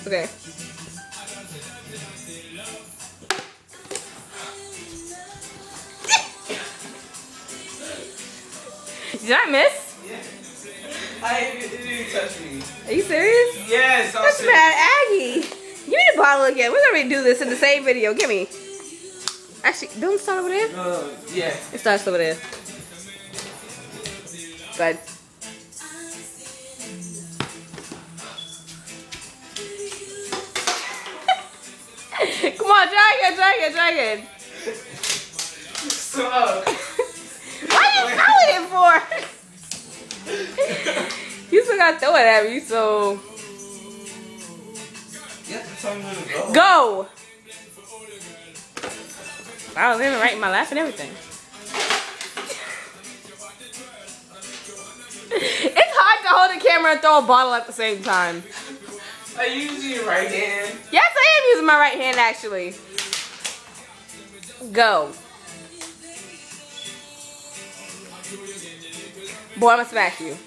Okay. Did I miss? Yeah. I didn't even touch me. Are you serious? Yes, I'm That's serious. bad, Aggie. Give me the bottle again. We're gonna redo this in the same video. Give me. Actually, don't it start over there? Yeah. It starts over there. Good. Come on, try again. So. Why are you throwing it for? You still gotta throw it at me, so. You have to tell me where to go. Go! I was even right in my laugh and everything. It's hard to hold the camera and throw a bottle at the same time. Are you using your right hand? Yes, I am using my right hand actually. Go. Boy, I'm gonna smack you.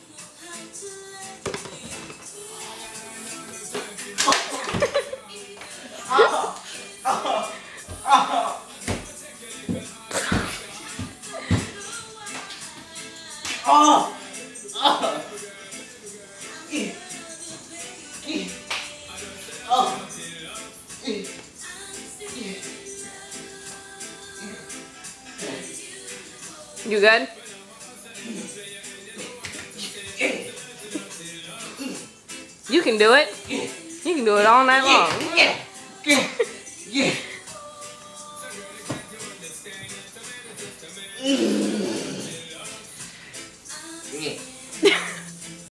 You good? You can do it. You can do it all night long. Yeah.